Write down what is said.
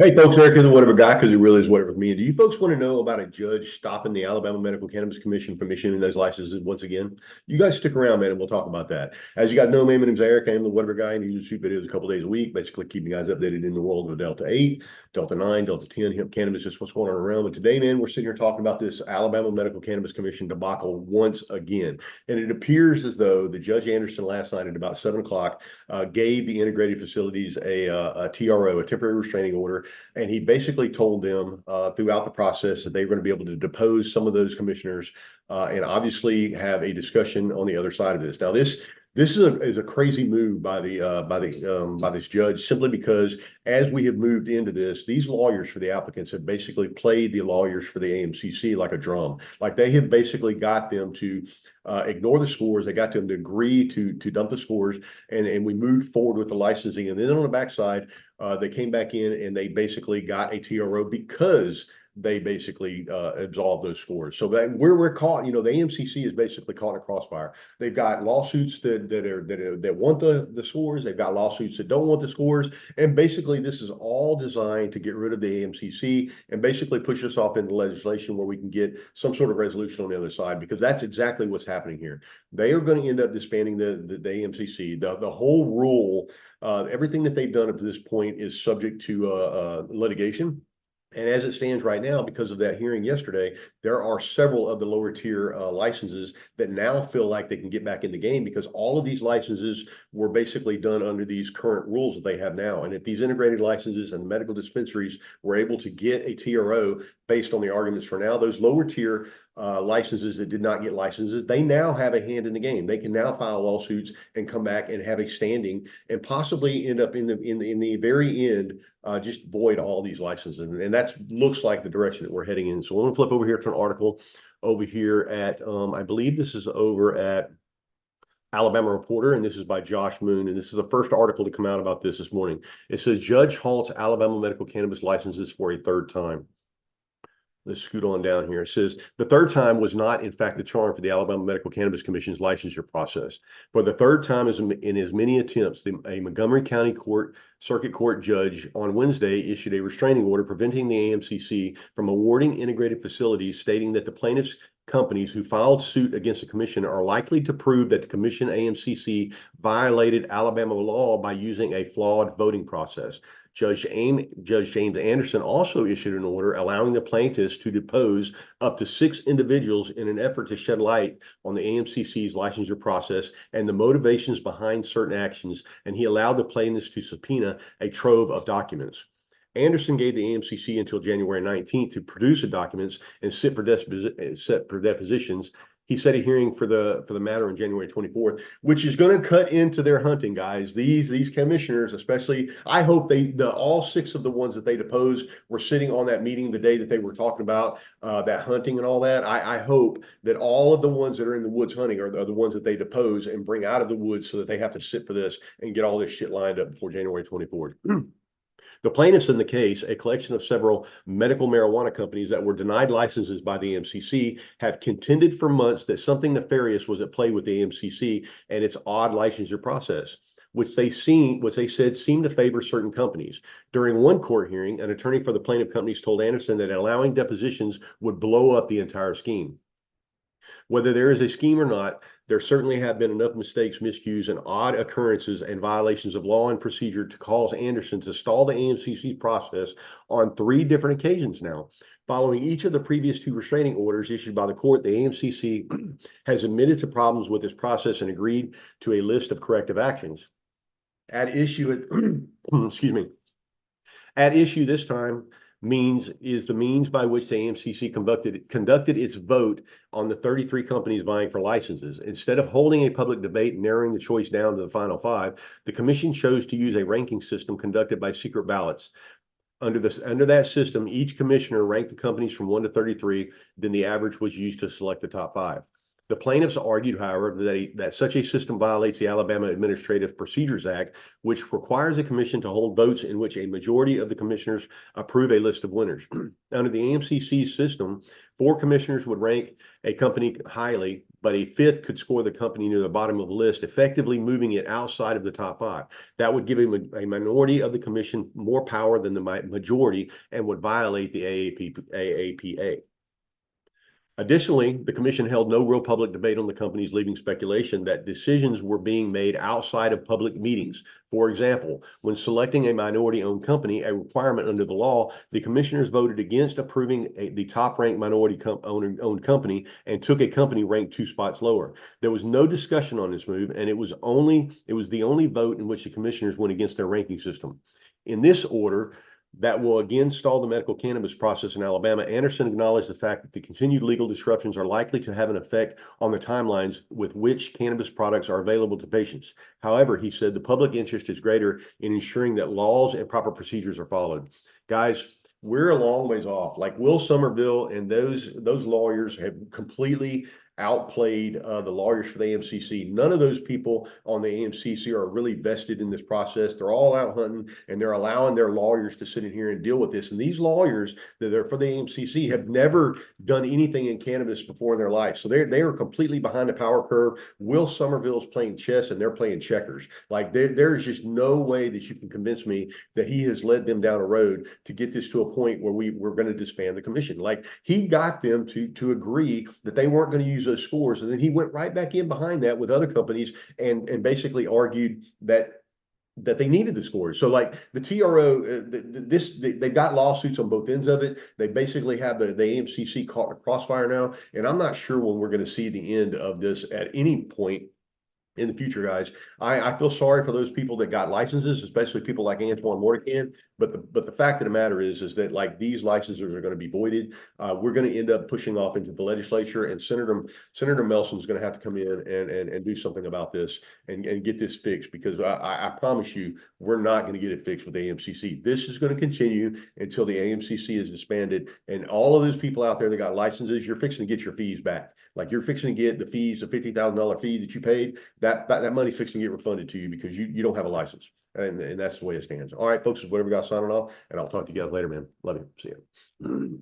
Hey folks, Eric is a whatever guy because he really is whatever me. Do you folks want to know about a judge stopping the Alabama Medical Cannabis Commission from issuing those licenses once again? You guys stick around, man, and we'll talk about that. As you got know, my name's Eric. I'm the whatever guy, and you shoot videos a couple days a week, basically keeping you guys updated in the world of Delta 8, Delta 9, Delta 10, hemp cannabis, just what's going on around. But today, man, we're sitting here talking about this Alabama Medical Cannabis Commission debacle once again. And it appears as though the Judge Anderson last night at about 7 o'clock gave the integrated facilities a TRO, a temporary restraining order, and he basically told them throughout the process that they were going to be able to depose some of those commissioners and obviously have a discussion on the other side of this. Now, this is a crazy move by this judge, simply because as we have moved into this, these lawyers for the applicants have basically played the lawyers for the AMCC like a drum. Like they have basically got them to ignore the scores. They got them to agree to dump the scores, and we moved forward with the licensing. And then on the backside, they came back in and they basically got a TRO because they basically absolved those scores. So that where we're caught, the AMCC is basically caught in a crossfire. They've got lawsuits that want the scores. They've got lawsuits that don't want the scores, and basically this is all designed to get rid of the AMCC and basically push us off into legislation where we can get some sort of resolution on the other side, because that's exactly what's happening here. They are going to end up disbanding the AMCC. The whole rule, everything that they've done up to this point is subject to litigation. And as it stands right now, because of that hearing yesterday, there are several of the lower tier licenses that now feel like they can get back in the game, because all of these licenses were basically done under these current rules that they have now. And if these integrated licenses and medical dispensaries were able to get a TRO based on the arguments for now, those lower tier licenses that did not get licenses, they now have a hand in the game. They can now file lawsuits and come back and have a standing, and possibly end up in the very end just void all these licenses. And that looks like the direction that we're heading in. So I'm gonna flip over here to an article over here at, I believe this is over at Alabama Reporter, and this is by Josh Moon. And this is the first article to come out about this morning. It says Judge halts Alabama medical cannabis licenses for a third time. Let's scoot on down here. It says the third time was not, in fact, the charm for the Alabama Medical Cannabis Commission's licensure process. For the third time in as many attempts, a Montgomery County Circuit Court judge on Wednesday issued a restraining order preventing the AMCC from awarding integrated facilities, stating that the plaintiffs' companies who filed suit against the commission are likely to prove that the commission AMCC violated Alabama law by using a flawed voting process. Judge James Anderson also issued an order allowing the plaintiffs to depose up to 6 individuals in an effort to shed light on the AMCC's licensure process and the motivations behind certain actions, and he allowed the plaintiffs to subpoena a trove of documents. Anderson gave the AMCC until January 19th to produce the documents and set for depositions. He set a hearing for the matter on January 24th, which is going to cut into their hunting, guys. These commissioners, especially, I hope all 6 of the ones that they deposed were sitting on that meeting the day that they were talking about that hunting and all that. I hope that all of the ones that are in the woods hunting are the ones that they depose and bring out of the woods, so that they have to sit for this and get all this shit lined up before January 24th. The plaintiffs in the case, a collection of several medical marijuana companies that were denied licenses by the AMCC, have contended for months that something nefarious was at play with the AMCC and its odd licensure process, which they said seemed to favor certain companies. During one court hearing, an attorney for the plaintiff companies told Anderson that allowing depositions would blow up the entire scheme. Whether there is a scheme or not, there certainly have been enough mistakes, miscues, and odd occurrences and violations of law and procedure to cause Anderson to stall the AMCC's process on 3 different occasions now. Following each of the previous 2 restraining orders issued by the court, the AMCC has admitted to problems with this process and agreed to a list of corrective actions. At issue, excuse me, at issue this time is the means by which the AMCC conducted its vote on the 33 companies vying for licenses. Instead of holding a public debate and narrowing the choice down to the final 5, the commission chose to use a ranking system conducted by secret ballots. Under that system, each commissioner ranked the companies from 1 to 33, then the average was used to select the top 5. The plaintiffs argued, however, that such a system violates the Alabama Administrative Procedures Act, which requires the commission to hold votes in which a majority of the commissioners approve a list of winners. Under the AMCC system, 4 commissioners would rank a company highly, but a 5th could score the company near the bottom of the list, effectively moving it outside of the top 5. That would give a minority of the commission more power than the majority and would violate the AAPA. Additionally, the commission held no real public debate on the companies, leaving speculation that decisions were being made outside of public meetings. For example, when selecting a minority-owned company, a requirement under the law, the commissioners voted against approving the top-ranked minority-owned company and took a company ranked 2 spots lower. There was no discussion on this move, and it was the only vote in which the commissioners went against their ranking system. In this order, that will again stall the medical cannabis process in Alabama. Anderson acknowledged the fact that the continued legal disruptions are likely to have an effect on the timelines with which cannabis products are available to patients. However, he said the public interest is greater in ensuring that laws and proper procedures are followed. Guys, we're a long ways off. Like Will Somerville and those lawyers have completely outplayed the lawyers for the AMCC. None of those people on the AMCC are really vested in this process. They're all out hunting, and they're allowing their lawyers to sit in here and deal with this. And these lawyers that are for the AMCC have never done anything in cannabis before in their life. So they are completely behind the power curve. Will Somerville's playing chess and they're playing checkers. Like there's just no way that you can convince me that he has led them down a road to get this to a point where we're going to disband the commission. Like he got them to agree that they weren't going to use those scores, and then he went right back in behind that with other companies and basically argued that they needed the scores. So like the TRO, they got lawsuits on both ends of it. They basically have the AMCC caught a crossfire now, and I'm not sure when we're going to see the end of this at any point in the future, guys. I feel sorry for those people that got licenses, especially people like Antoine Mordecan. But the fact of the matter is that like these licenses are going to be voided. We're going to end up pushing off into the legislature, and Senator Melson's going to have to come in and do something about this and get this fixed, because I promise you we're not going to get it fixed with the AMCC. This is going to continue until the AMCC is disbanded, and all of those people out there that got licenses, you're fixing to get your fees back. Like you're fixing to get the fees, the $50,000 fee that you paid, that money's fixing to get refunded to you because you don't have a license. And that's the way it stands. All right, folks, Thewhateverguy signing off, and I'll talk to you guys later, man. Love you. See you.